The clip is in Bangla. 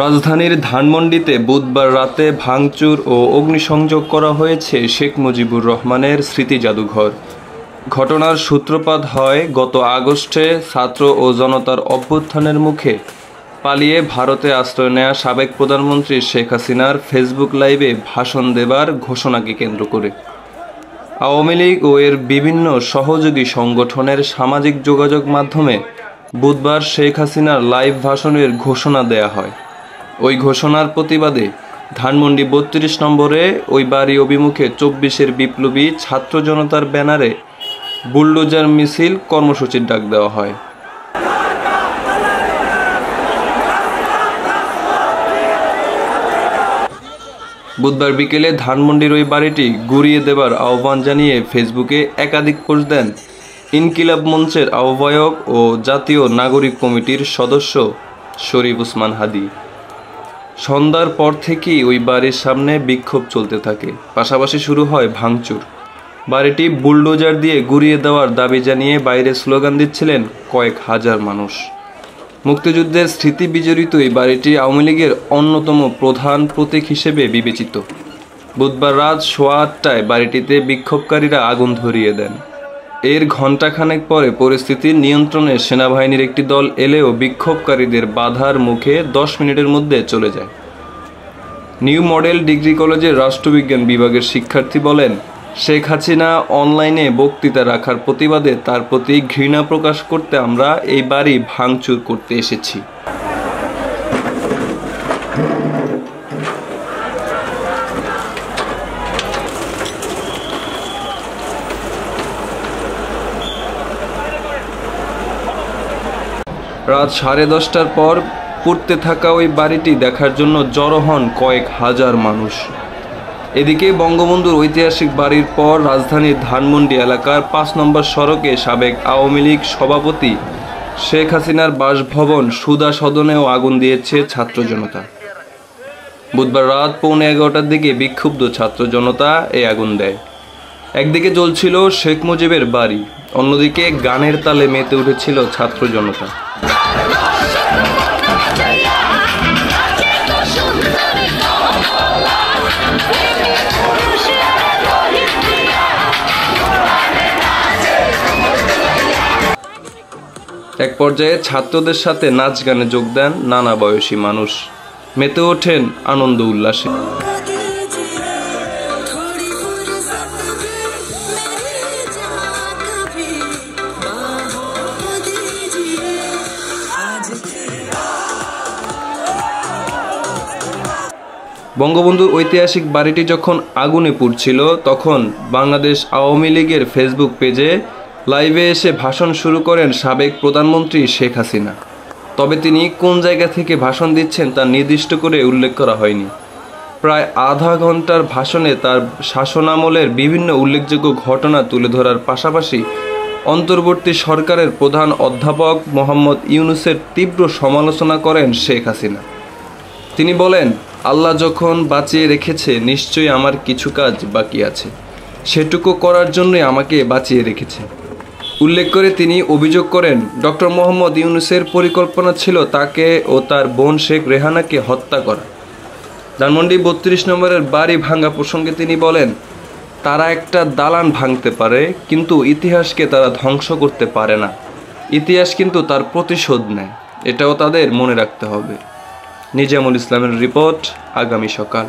রাজধানীর ধানমন্ডিতে বুধবার রাতে ভাঙচুর ও অগ্নিসংযোগ করা হয়েছে শেখ মুজিবুর রহমানের স্মৃতি জাদুঘর। ঘটনার সূত্রপাত হয় গত আগস্টে ছাত্র ও জনতার অভ্যুত্থানের মুখে পালিয়ে ভারতে আশ্রয় নেয়া সাবেক প্রধানমন্ত্রী শেখ হাসিনার ফেসবুক লাইভে ভাষণ দেবার ঘোষণাকে কেন্দ্র করে। আওয়ামী লীগ ও এর বিভিন্ন সহযোগী সংগঠনের সামাজিক যোগাযোগ মাধ্যমে বুধবার শেখ হাসিনার লাইভ ভাষণের ঘোষণা দেয়া হয়। ওই ঘোষণার প্রতিবাদে ধানমন্ডি ৩২ নম্বরে ওই বাড়ি অভিমুখে ২৪-এর বিপ্লবী ছাত্র জনতার ব্যানারে বুলডোজার মিছিল কর্মসূচির ডাক দেওয়া হয়। বুধবার বিকেলে ধানমন্ডির ওই বাড়িটি গুঁড়িয়ে দেবার আহ্বান জানিয়ে ফেসবুকে একাধিক পোস্ট দেন ইনকিলাব মঞ্চের আহ্বায়ক ও জাতীয় নাগরিক কমিটির সদস্য শরীফ ওসমান হাদি। সন্ধ্যার পর থেকেই ওই বাড়ির সামনে বিক্ষোভ চলতে থাকে, পাশাপাশি শুরু হয় ভাঙচুর। বাড়িটি বুলডোজার দিয়ে গুঁড়িয়ে দেওয়ার দাবি জানিয়ে বাইরে স্লোগান দিচ্ছিলেন কয়েক হাজার মানুষ। মুক্তিযুদ্ধের স্মৃতি বিজড়িত এই বাড়িটি আওয়ামী লীগের অন্যতম প্রধান প্রতীক হিসেবে বিবেচিত। বুধবার রাত 8:15টায় বাড়িটিতে বিক্ষোভকারীরা আগুন ধরিয়ে দেন। এর ঘণ্টাখানেক পরে পরিস্থিতি নিয়ন্ত্রণে সেনাবাহিনীর একটি দল এলেও বিক্ষোভকারীদের বাধার মুখে 10 মিনিটের মধ্যে চলে যায়। নিউ মডেল ডিগ্রি কলেজের রাষ্ট্রবিজ্ঞান বিভাগের শিক্ষার্থী বলেন, শেখ হাসিনা অনলাইনে বক্তৃতা রাখার প্রতিবাদে তার প্রতি ঘৃণা প্রকাশ করতে আমরা এই বাড়ি ভাঙচুর করতে এসেছি। রাত 10:30টার পর পুড়তে থাকা ওই বাড়িটি দেখার জন্য জড়ো হন কয়েক হাজার মানুষ। এদিকে বঙ্গবন্ধুর ঐতিহাসিক বাড়ির পর রাজধানীর ধানমন্ডি এলাকার 5 নম্বর সড়কে সাবেক আওয়ামী লীগ সভাপতি শেখ হাসিনার বাসভবন সুধা সদনেও আগুন দিয়েছে ছাত্র জনতা। বুধবার রাত 11:15টার দিকে বিক্ষুব্ধ ছাত্র জনতা এই আগুন দেয়। একদিকে জ্বলছিল শেখ মুজিবের বাড়ি, অন্যদিকে গানের তালে মেতে উঠেছিল ছাত্র জনতা। এক পর্যায়ে ছাত্রদের সাথে নাচ গানে যোগ দেন নানা বয়সী মানুষ, মেতে ওঠেন আনন্দ উল্লাসে। বঙ্গবন্ধুর ঐতিহাসিক বাড়িটি যখন আগুনে পুড়ছিল, তখন বাংলাদেশ আওয়ামী লীগের ফেসবুক পেজে লাইভে এসে ভাষণ শুরু করেন সাবেক প্রধানমন্ত্রী শেখ হাসিনা। তবে তিনি কোন জায়গা থেকে ভাষণ দিচ্ছেন তা নির্দিষ্ট করে উল্লেখ করা হয়নি। প্রায় আধা ঘন্টার ভাষণে তার শাসনামলের বিভিন্ন উল্লেখযোগ্য ঘটনা তুলে ধরার পাশাপাশি অন্তর্বর্তী সরকারের প্রধান অধ্যাপক মোহাম্মদ ইউনূসের তীব্র সমালোচনা করেন শেখ হাসিনা। তিনি বলেন, আল্লাহ যখন বাঁচিয়ে রেখেছে, নিশ্চয়ই আমার কিছু কাজ বাকি আছে, সেটুকু করার জন্যই আমাকে বাঁচিয়ে রেখেছে। উল্লেখ করে তিনি অভিযোগ করেন, ডক্টর মোহাম্মদ ইউনূসের পরিকল্পনা ছিল তাকে ও তার বোন শেখ রেহানাকে হত্যা করা। ধানমন্ডি ৩২ নম্বরের বাড়ি ভাঙা প্রসঙ্গে তিনি বলেন, তারা একটা দালান ভাঙতে পারে, কিন্তু ইতিহাসকে তারা ধ্বংস করতে পারে না। ইতিহাস কিন্তু তার প্রতিশোধ নেয়, এটাও তাদের মনে রাখতে হবে। নিজামুল ইসলামের রিপোর্ট, আগামী সকাল।